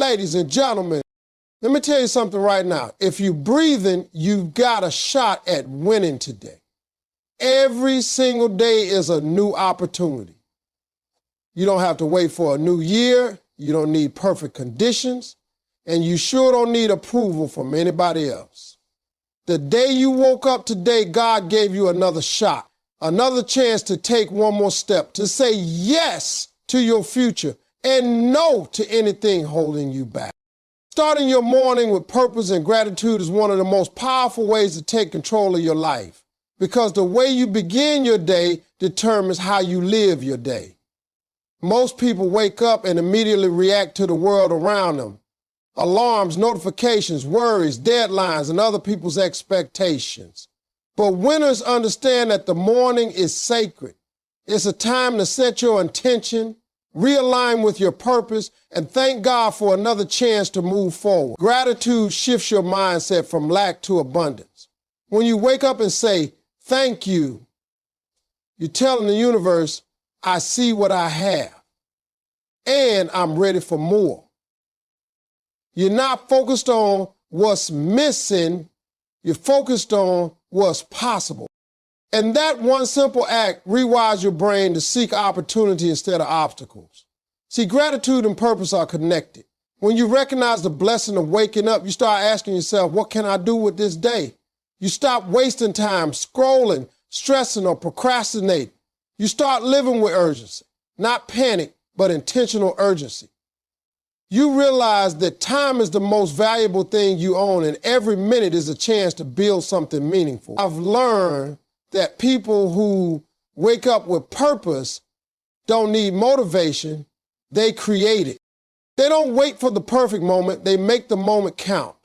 Ladies and gentlemen, let me tell you something right now. If you're breathing, you've got a shot at winning today. Every single day is a new opportunity. You don't have to wait for a new year. You don't need perfect conditions. And you sure don't need approval from anybody else. The day you woke up today, God gave you another shot, another chance to take one more step, to say yes to your future and no to anything holding you back. Starting your morning with purpose and gratitude is one of the most powerful ways to take control of your life, because the way you begin your day determines how you live your day. Most people wake up and immediately react to the world around them. Alarms, notifications, worries, deadlines, and other people's expectations. But winners understand that the morning is sacred. It's a time to set your intention, realign with your purpose, and thank God for another chance to move forward. Gratitude shifts your mindset from lack to abundance. When you wake up and say, thank you, you're telling the universe, I see what I have, and I'm ready for more. You're not focused on what's missing, you're focused on what's possible. And that one simple act rewires your brain to seek opportunity instead of obstacles. See, gratitude and purpose are connected. When you recognize the blessing of waking up, you start asking yourself, what can I do with this day? You stop wasting time scrolling, stressing, or procrastinating. You start living with urgency, not panic, but intentional urgency. You realize that time is the most valuable thing you own, and every minute is a chance to build something meaningful. I've learned that people who wake up with purpose don't need motivation, they create it. They don't wait for the perfect moment, they make the moment count.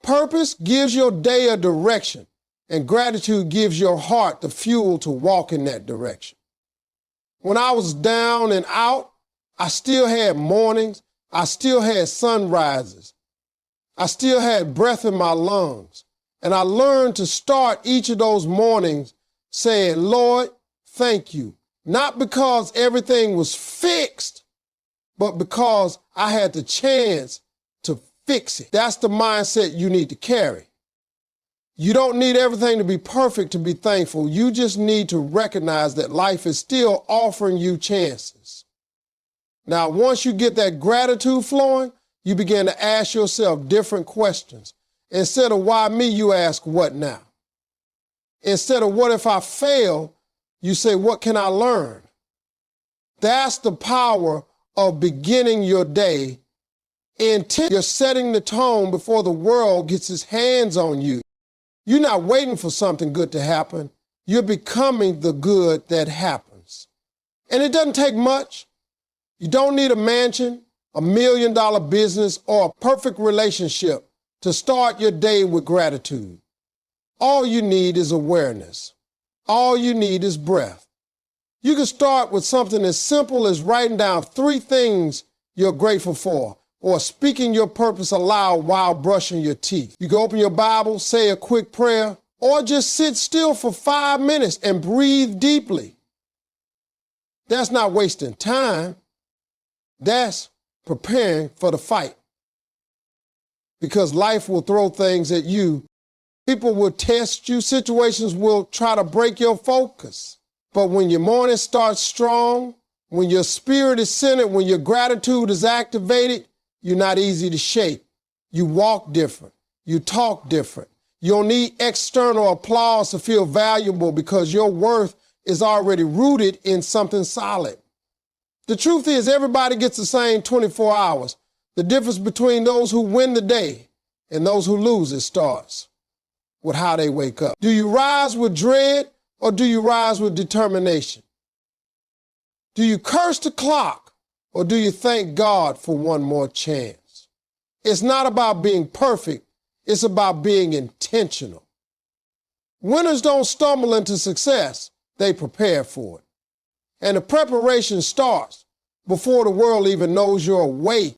Purpose gives your day a direction, and gratitude gives your heart the fuel to walk in that direction. When I was down and out, I still had mornings, I still had sunrises, I still had breath in my lungs, and I learned to start each of those mornings saying, Lord, thank you. Not because everything was fixed, but because I had the chance to fix it. That's the mindset you need to carry. You don't need everything to be perfect to be thankful. You just need to recognize that life is still offering you chances. Now, once you get that gratitude flowing, you begin to ask yourself different questions. Instead of why me, you ask what now? Instead of what if I fail, you say, what can I learn? That's the power of beginning your day. You're setting the tone before the world gets its hands on you. You're not waiting for something good to happen. You're becoming the good that happens. And it doesn't take much. You don't need a mansion, $1 million business, or a perfect relationship to start your day with gratitude. All you need is awareness. All you need is breath. You can start with something as simple as writing down 3 things you're grateful for, or speaking your purpose aloud while brushing your teeth. You can open your Bible, say a quick prayer, or just sit still for 5 minutes and breathe deeply. That's not wasting time. That's preparing for the fight. Because life will throw things at you. People will test you. Situations will try to break your focus. But when your morning starts strong, when your spirit is centered, when your gratitude is activated, you're not easy to shake. You walk different. You talk different. You don't need external applause to feel valuable because your worth is already rooted in something solid. The truth is everybody gets the same 24 hours. The difference between those who win the day and those who lose it starts with how they wake up. Do you rise with dread or do you rise with determination? Do you curse the clock or do you thank God for one more chance? It's not about being perfect. It's about being intentional. Winners don't stumble into success. They prepare for it. And the preparation starts before the world even knows you're awake.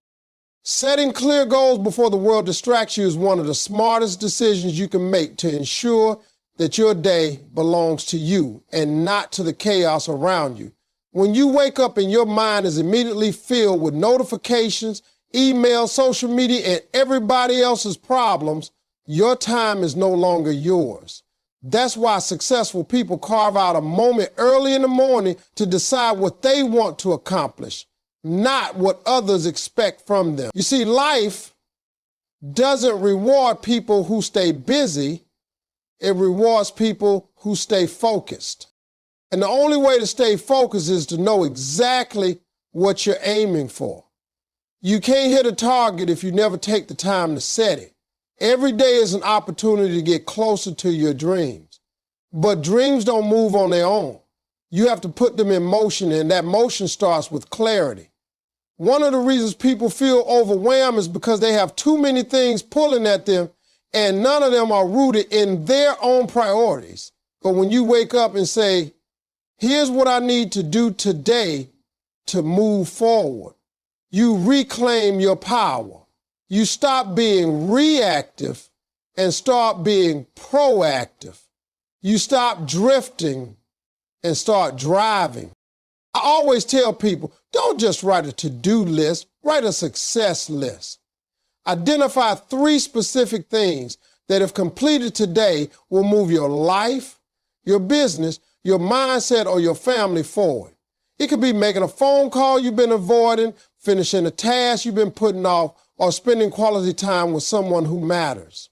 Setting clear goals before the world distracts you is one of the smartest decisions you can make to ensure that your day belongs to you and not to the chaos around you. When you wake up and your mind is immediately filled with notifications, email, social media, and everybody else's problems, your time is no longer yours. That's why successful people carve out a moment early in the morning to decide what they want to accomplish, not what others expect from them. You see, life doesn't reward people who stay busy. It rewards people who stay focused. And the only way to stay focused is to know exactly what you're aiming for. You can't hit a target if you never take the time to set it. Every day is an opportunity to get closer to your dreams. But dreams don't move on their own. You have to put them in motion, and that motion starts with clarity. One of the reasons people feel overwhelmed is because they have too many things pulling at them, and none of them are rooted in their own priorities. But when you wake up and say, here's what I need to do today to move forward, you reclaim your power. You stop being reactive and start being proactive. You stop drifting and start driving. I always tell people, don't just write a to-do list, write a success list. Identify 3 specific things that, if completed today, will move your life, your business, your mindset, or your family forward. It could be making a phone call you've been avoiding, finishing a task you've been putting off, or spending quality time with someone who matters.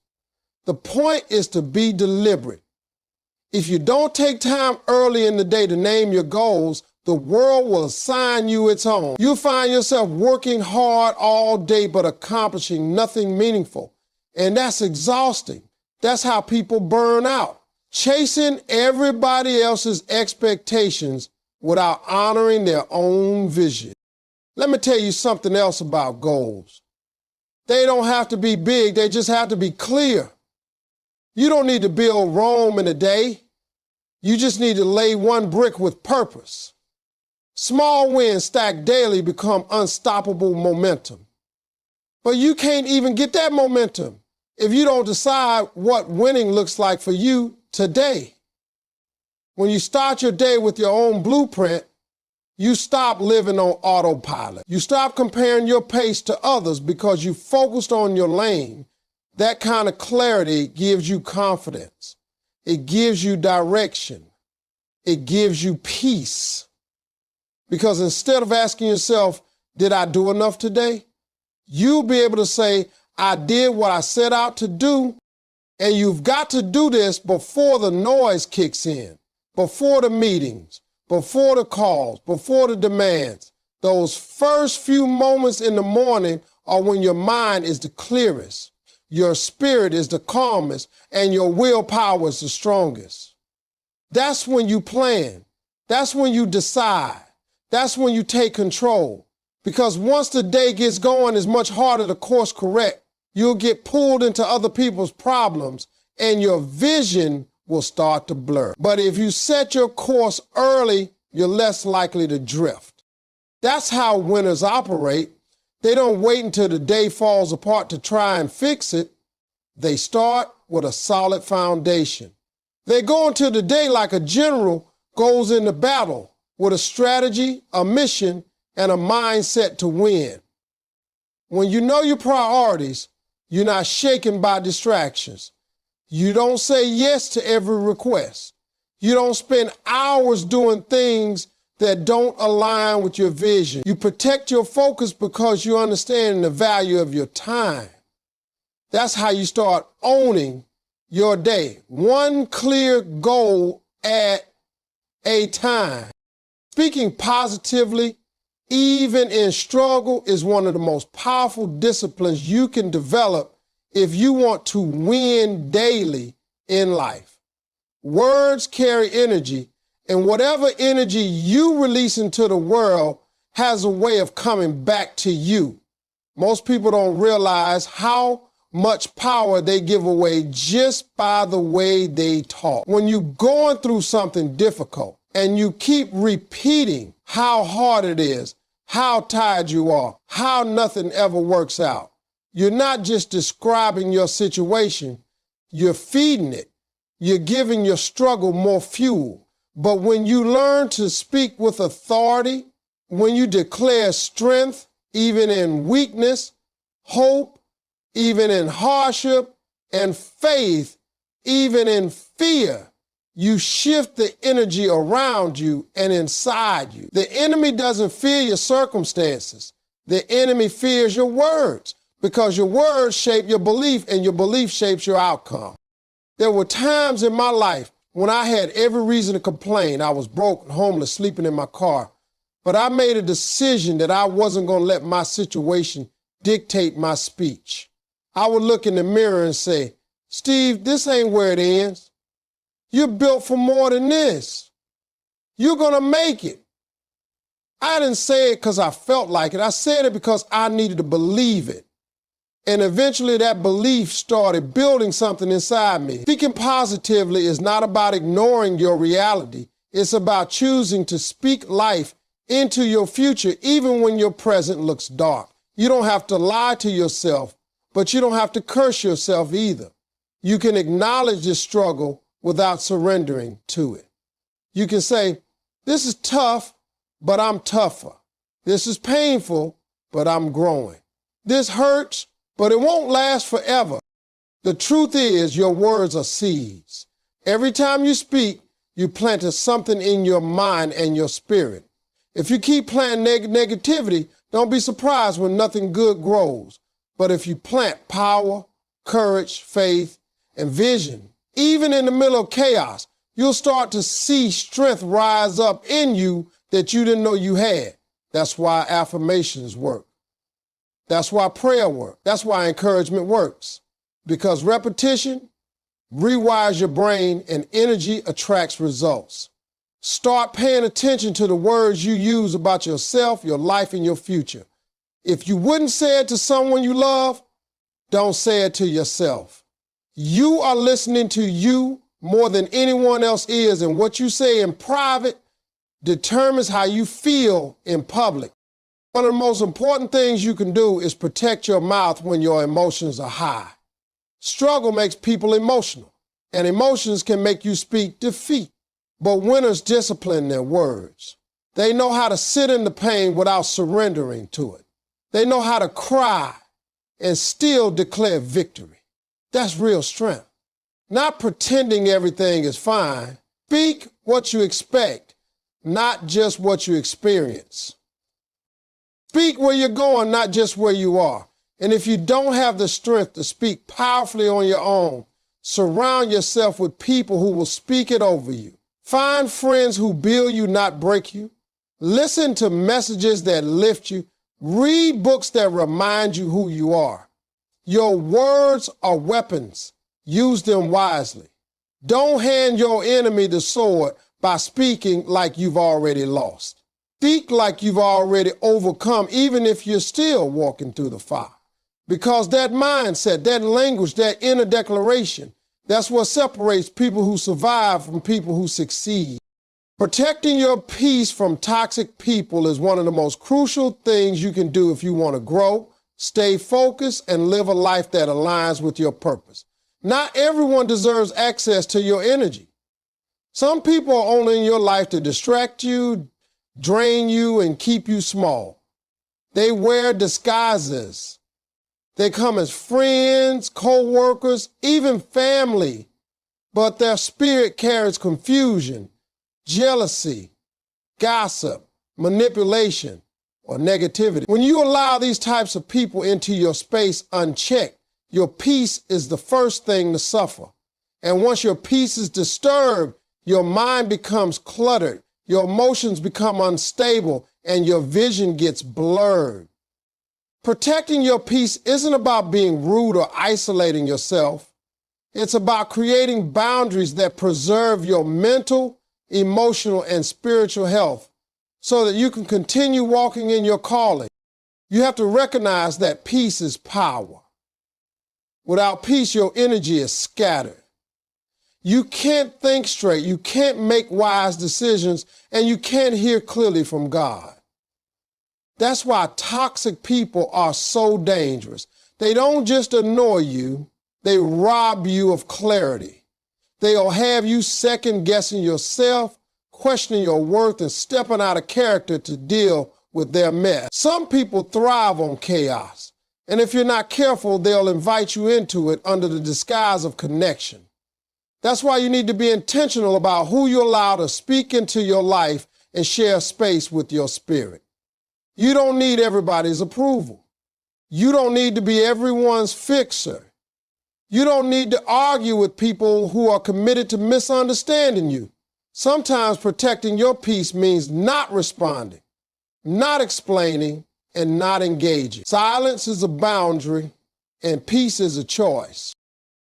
The point is to be deliberate. If you don't take time early in the day to name your goals, the world will assign you its own. You'll find yourself working hard all day but accomplishing nothing meaningful. And that's exhausting. That's how people burn out. Chasing everybody else's expectations without honoring their own vision. Let me tell you something else about goals. They don't have to be big, they just have to be clear. You don't need to build Rome in a day. You just need to lay one brick with purpose. Small wins stacked daily become unstoppable momentum. But you can't even get that momentum if you don't decide what winning looks like for you today. When you start your day with your own blueprint, you stop living on autopilot. You stop comparing your pace to others because you focused on your lane. That kind of clarity gives you confidence. It gives you direction. It gives you peace. Because instead of asking yourself, did I do enough today? You'll be able to say, I did what I set out to do. And you've got to do this before the noise kicks in, before the meetings, before the calls, before the demands. Those first few moments in the morning are when your mind is the clearest, your spirit is the calmest, and your willpower is the strongest. That's when you plan. That's when you decide. That's when you take control. Because once the day gets going, it's much harder to course correct. You'll get pulled into other people's problems, and your vision will start to blur. But if you set your course early, you're less likely to drift. That's how winners operate. They don't wait until the day falls apart to try and fix it. They start with a solid foundation. They go into the day like a general goes into battle with a strategy, a mission, and a mindset to win. When you know your priorities, you're not shaken by distractions. You don't say yes to every request. You don't spend hours doing things that don't align with your vision. You protect your focus because you understand the value of your time. That's how you start owning your day. One clear goal at a time. Speaking positively, even in struggle, is one of the most powerful disciplines you can develop if you want to win daily in life. Words carry energy, and whatever energy you release into the world has a way of coming back to you. Most people don't realize how much power they give away just by the way they talk. When you're going through something difficult and you keep repeating how hard it is, how tired you are, how nothing ever works out, you're not just describing your situation, you're feeding it. You're giving your struggle more fuel. But when you learn to speak with authority, when you declare strength, even in weakness, hope, even in hardship, and faith, even in fear. You shift the energy around you and inside you. The enemy doesn't fear your circumstances. The enemy fears your words, because your words shape your belief and your belief shapes your outcome. There were times in my life when I had every reason to complain. I was broke and homeless, sleeping in my car. But I made a decision that I wasn't going to let my situation dictate my speech. I would look in the mirror and say, Steve, this ain't where it ends. You're built for more than this. You're going to make it. I didn't say it because I felt like it. I said it because I needed to believe it. And eventually that belief started building something inside me. Speaking positively is not about ignoring your reality. It's about choosing to speak life into your future, even when your present looks dark. You don't have to lie to yourself, but you don't have to curse yourself either. You can acknowledge this struggle without surrendering to it. You can say, this is tough, but I'm tougher. This is painful, but I'm growing. This hurts, but it won't last forever. The truth is, your words are seeds. Every time you speak, you planted something in your mind and your spirit. If you keep planting negativity, don't be surprised when nothing good grows. But if you plant power, courage, faith, and vision, even in the middle of chaos, you'll start to see strength rise up in you that you didn't know you had. That's why affirmations work. That's why prayer works. That's why encouragement works. Because repetition rewires your brain and energy attracts results. Start paying attention to the words you use about yourself, your life, and your future. If you wouldn't say it to someone you love, don't say it to yourself. You are listening to you more than anyone else is, and what you say in private determines how you feel in public. One of the most important things you can do is protect your mouth when your emotions are high. Struggle makes people emotional, and emotions can make you speak defeat. But winners discipline their words. They know how to sit in the pain without surrendering to it. They know how to cry and still declare victory. That's real strength. Not pretending everything is fine. Speak what you expect, not just what you experience. Speak where you're going, not just where you are. And if you don't have the strength to speak powerfully on your own, surround yourself with people who will speak it over you. Find friends who build you, not break you. Listen to messages that lift you. Read books that remind you who you are. Your words are weapons. Use them wisely. Don't hand your enemy the sword by speaking like you've already lost. Speak like you've already overcome, even if you're still walking through the fire. Because that mindset, that language, that inner declaration, that's what separates people who survive from people who succeed. Protecting your peace from toxic people is one of the most crucial things you can do if you want to grow, stay focused, and live a life that aligns with your purpose. Not everyone deserves access to your energy. Some people are only in your life to distract you, drain you, and keep you small. They wear disguises. They come as friends, co-workers, even family, but their spirit carries confusion, jealousy, gossip, manipulation, or negativity. When you allow these types of people into your space unchecked, your peace is the first thing to suffer. And once your peace is disturbed, your mind becomes cluttered, your emotions become unstable, and your vision gets blurred. Protecting your peace isn't about being rude or isolating yourself. It's about creating boundaries that preserve your mental, emotional, and spiritual health so that you can continue walking in your calling. You have to recognize that peace is power. Without peace, your energy is scattered. You can't think straight, you can't make wise decisions, and you can't hear clearly from God. That's why toxic people are so dangerous. They don't just annoy you, they rob you of clarity. They'll have you second-guessing yourself, questioning your worth, and stepping out of character to deal with their mess. Some people thrive on chaos, and if you're not careful, they'll invite you into it under the disguise of connection. That's why you need to be intentional about who you allow to speak into your life and share space with your spirit. You don't need everybody's approval. You don't need to be everyone's fixer. You don't need to argue with people who are committed to misunderstanding you. Sometimes protecting your peace means not responding, not explaining, and not engaging. Silence is a boundary, and peace is a choice.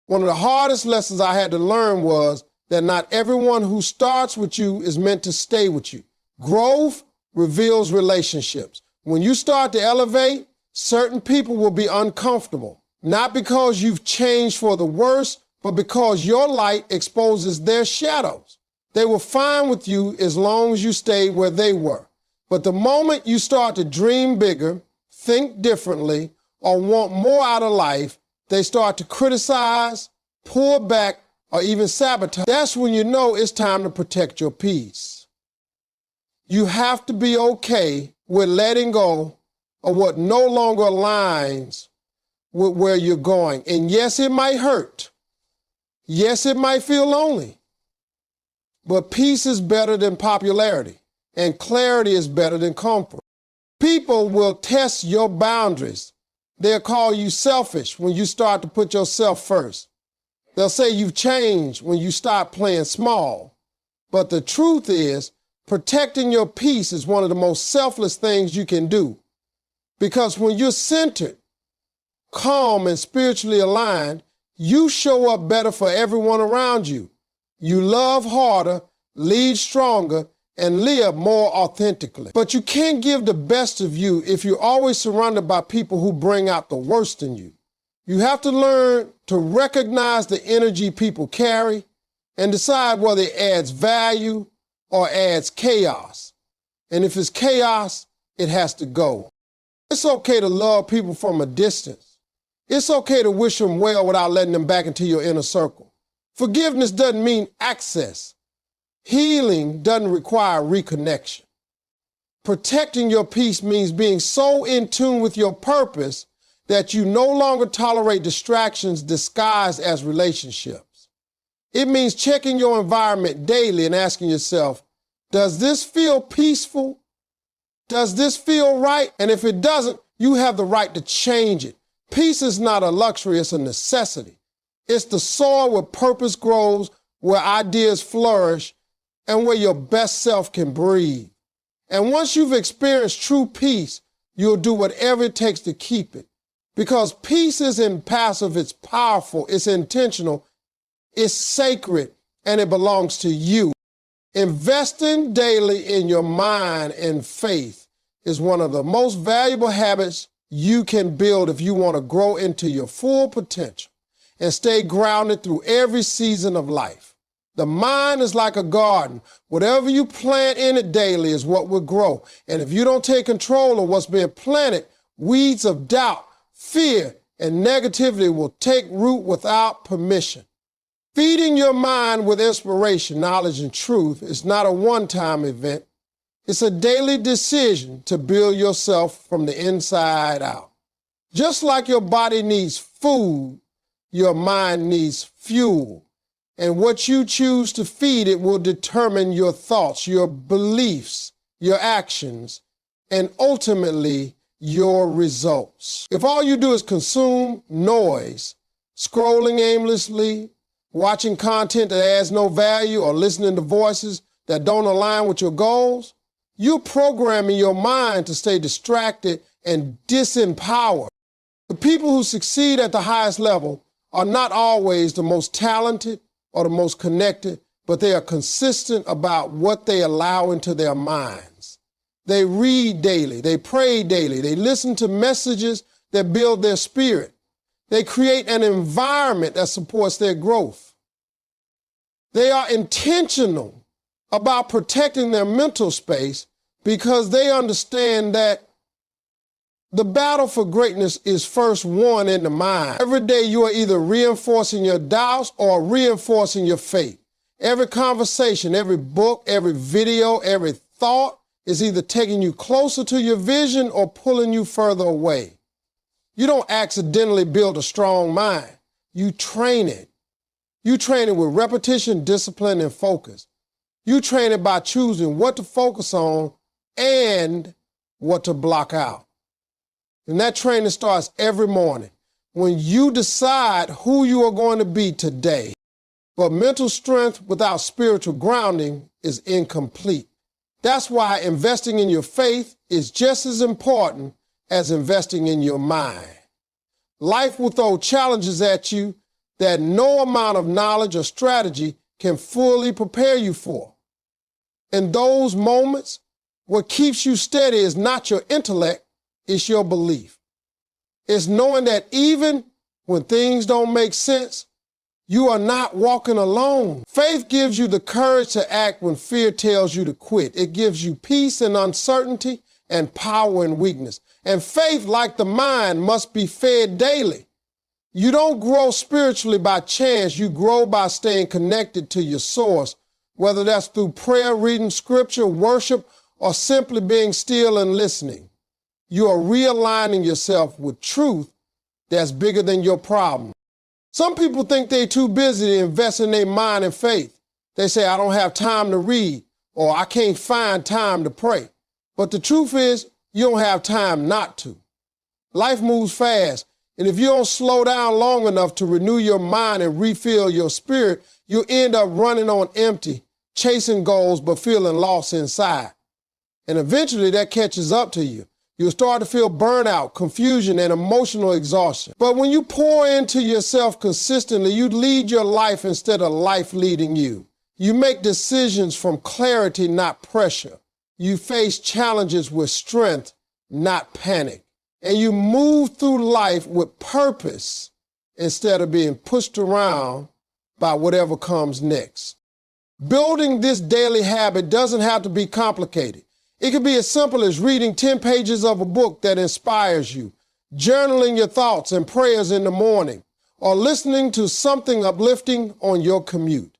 One of the hardest lessons I had to learn was that not everyone who starts with you is meant to stay with you. Growth reveals relationships. When you start to elevate, certain people will be uncomfortable, not because you've changed for the worse, but because your light exposes their shadows. They were fine with you as long as you stayed where they were. But the moment you start to dream bigger, think differently, or want more out of life, they start to criticize, pull back, or even sabotage. That's when you know it's time to protect your peace. You have to be okay with letting go of what no longer aligns with where you're going. And yes, it might hurt. Yes, it might feel lonely. But peace is better than popularity, and clarity is better than comfort. People will test your boundaries. They'll call you selfish when you start to put yourself first. They'll say you've changed when you stop playing small. But the truth is, protecting your peace is one of the most selfless things you can do. Because when you're centered, calm, and spiritually aligned, you show up better for everyone around you. You love harder, lead stronger, and live more authentically. But you can't give the best of you if you're always surrounded by people who bring out the worst in you. You have to learn to recognize the energy people carry and decide whether it adds value or adds chaos. And if it's chaos, it has to go. It's okay to love people from a distance. It's okay to wish them well without letting them back into your inner circle. Forgiveness doesn't mean access. Healing doesn't require reconnection. Protecting your peace means being so in tune with your purpose that you no longer tolerate distractions disguised as relationships. It means checking your environment daily and asking yourself, does this feel peaceful? Does this feel right? And if it doesn't, you have the right to change it. Peace is not a luxury, it's a necessity. It's the soil where purpose grows, where ideas flourish, and where your best self can breathe. And once you've experienced true peace, you'll do whatever it takes to keep it. Because peace isn't passive, it's powerful, it's intentional, it's sacred, and it belongs to you. Investing daily in your mind and faith is one of the most valuable habits you can build if you want to grow into your full potential and stay grounded through every season of life. The mind is like a garden. Whatever you plant in it daily is what will grow. And if you don't take control of what's being planted, weeds of doubt, fear, and negativity will take root without permission. Feeding your mind with inspiration, knowledge, and truth is not a one-time event. It's a daily decision to build yourself from the inside out. Just like your body needs food, your mind needs fuel. And what you choose to feed it will determine your thoughts, your beliefs, your actions, and ultimately your results. If all you do is consume noise, scrolling aimlessly, watching content that adds no value, or listening to voices that don't align with your goals, you're programming your mind to stay distracted and disempowered. The people who succeed at the highest level are not always the most talented or the most connected, but they are consistent about what they allow into their minds. They read daily, they pray daily, they listen to messages that build their spirit. They create an environment that supports their growth. They are intentional about protecting their mental space because they understand that the battle for greatness is first won in the mind. Every day you are either reinforcing your doubts or reinforcing your faith. Every conversation, every book, every video, every thought is either taking you closer to your vision or pulling you further away. You don't accidentally build a strong mind. You train it. You train it with repetition, discipline, and focus. You train it by choosing what to focus on and what to block out. And that training starts every morning when you decide who you are going to be today. But mental strength without spiritual grounding is incomplete. That's why investing in your faith is just as important as investing in your mind. Life will throw challenges at you that no amount of knowledge or strategy can fully prepare you for. In those moments, what keeps you steady is not your intellect, it's your belief. It's knowing that even when things don't make sense, you are not walking alone. Faith gives you the courage to act when fear tells you to quit. It gives you peace in uncertainty and power in weakness. And faith, like the mind, must be fed daily. You don't grow spiritually by chance. You grow by staying connected to your source, whether that's through prayer, reading scripture, worship, or simply being still and listening. You are realigning yourself with truth that's bigger than your problem. Some people think they're too busy to invest in their mind and faith. They say, I don't have time to read, or I can't find time to pray. But the truth is, you don't have time not to. Life moves fast, and if you don't slow down long enough to renew your mind and refill your spirit, you'll end up running on empty, chasing goals but feeling lost inside. And eventually that catches up to you. You'll start to feel burnout, confusion, and emotional exhaustion. But when you pour into yourself consistently, you lead your life instead of life leading you. You make decisions from clarity, not pressure. You face challenges with strength, not panic. And you move through life with purpose instead of being pushed around by whatever comes next. Building this daily habit doesn't have to be complicated. It can be as simple as reading 10 pages of a book that inspires you, journaling your thoughts and prayers in the morning, or listening to something uplifting on your commute.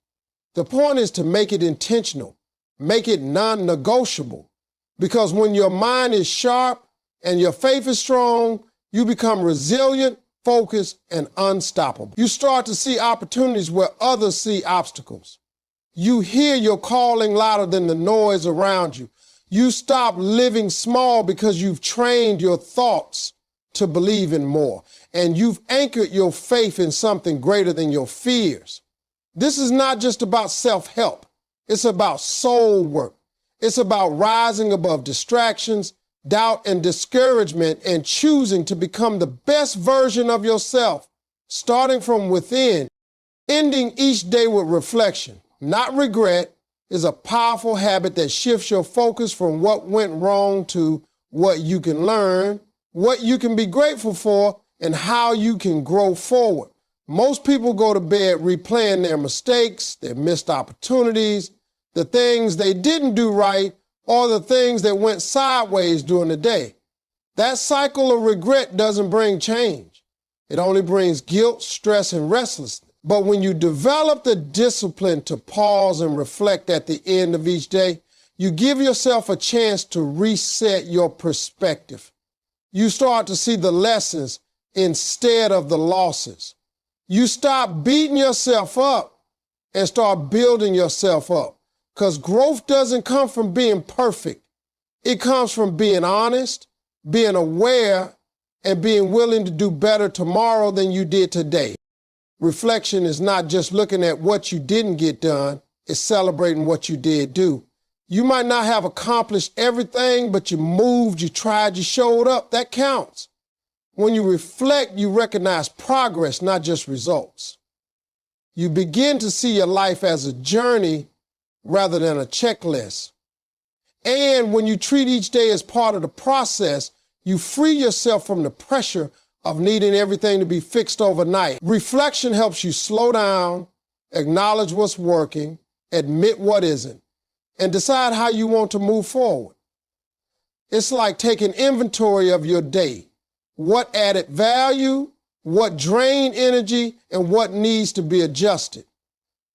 The point is to make it intentional, make it non-negotiable, because when your mind is sharp and your faith is strong, you become resilient, focused, and unstoppable. You start to see opportunities where others see obstacles. You hear your calling louder than the noise around you. You stop living small because you've trained your thoughts to believe in more, and you've anchored your faith in something greater than your fears. This is not just about self-help. It's about soul work. It's about rising above distractions, doubt, and discouragement, and choosing to become the best version of yourself, starting from within. Ending each day with reflection, not regret, is a powerful habit that shifts your focus from what went wrong to what you can learn, what you can be grateful for, and how you can grow forward. Most people go to bed replaying their mistakes, their missed opportunities, the things they didn't do right, or the things that went sideways during the day. That cycle of regret doesn't bring change. It only brings guilt, stress, and restlessness. But when you develop the discipline to pause and reflect at the end of each day, you give yourself a chance to reset your perspective. You start to see the lessons instead of the losses. You stop beating yourself up and start building yourself up. Because growth doesn't come from being perfect. It comes from being honest, being aware, and being willing to do better tomorrow than you did today. Reflection is not just looking at what you didn't get done, it's celebrating what you did do. You might not have accomplished everything, but you moved, you tried, you showed up. That counts. When you reflect, you recognize progress, not just results. You begin to see your life as a journey rather than a checklist. And when you treat each day as part of the process, you free yourself from the pressure of needing everything to be fixed overnight. Reflection helps you slow down, acknowledge what's working, admit what isn't, and decide how you want to move forward. It's like taking inventory of your day. What added value, what drained energy, and what needs to be adjusted.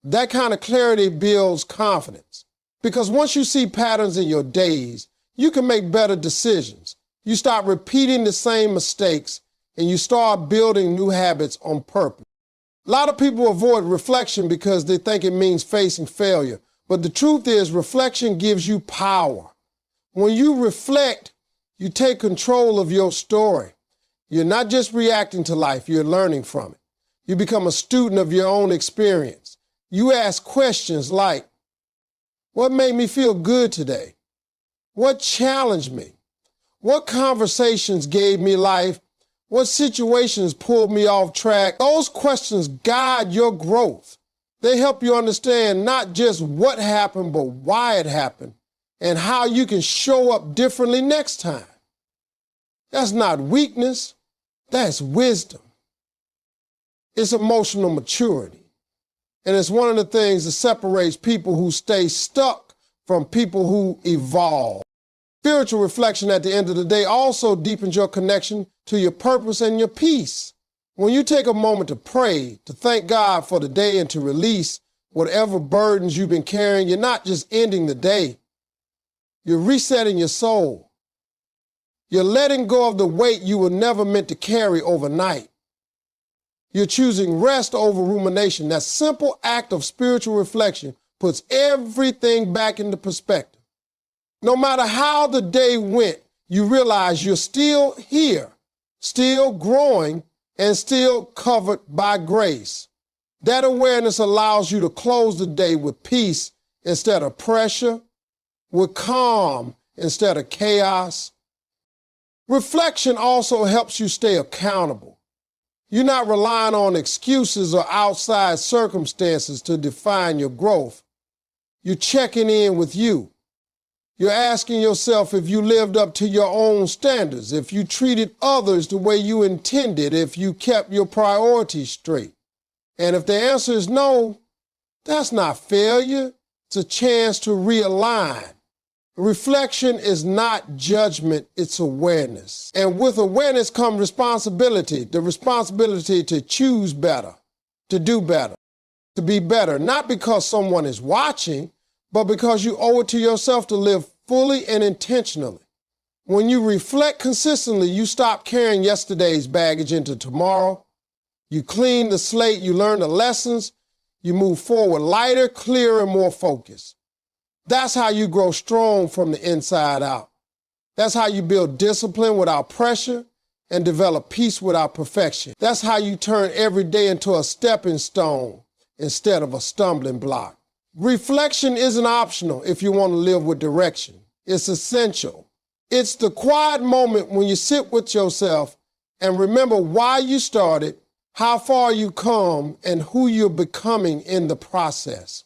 That kind of clarity builds confidence. Because once you see patterns in your days, you can make better decisions. You stop repeating the same mistakes and you start building new habits on purpose. A lot of people avoid reflection because they think it means facing failure. But the truth is, reflection gives you power. When you reflect, you take control of your story. You're not just reacting to life, you're learning from it. You become a student of your own experience. You ask questions like, what made me feel good today? What challenged me? What conversations gave me life? What situations pulled me off track? Those questions guide your growth. They help you understand not just what happened, but why it happened and how you can show up differently next time. That's not weakness, that's wisdom. It's emotional maturity. And it's one of the things that separates people who stay stuck from people who evolve. Spiritual reflection at the end of the day also deepens your connection to your purpose and your peace. When you take a moment to pray, to thank God for the day and to release whatever burdens you've been carrying, you're not just ending the day. You're resetting your soul. You're letting go of the weight you were never meant to carry overnight. You're choosing rest over rumination. That simple act of spiritual reflection puts everything back into perspective. No matter how the day went, you realize you're still here, still growing, and still covered by grace. That awareness allows you to close the day with peace instead of pressure, with calm instead of chaos. Reflection also helps you stay accountable. You're not relying on excuses or outside circumstances to define your growth. You're checking in with you. You're asking yourself if you lived up to your own standards, if you treated others the way you intended, if you kept your priorities straight. And if the answer is no, that's not failure. It's a chance to realign. Reflection is not judgment, it's awareness. And with awareness comes responsibility, the responsibility to choose better, to do better, to be better, not because someone is watching, but because you owe it to yourself to live fully and intentionally. When you reflect consistently, you stop carrying yesterday's baggage into tomorrow. You clean the slate, you learn the lessons, you move forward lighter, clearer, and more focused. That's how you grow strong from the inside out. That's how you build discipline without pressure and develop peace without perfection. That's how you turn every day into a stepping stone instead of a stumbling block. Reflection isn't optional if you want to live with direction. It's essential. It's the quiet moment when you sit with yourself and remember why you started, how far you come, and who you're becoming in the process.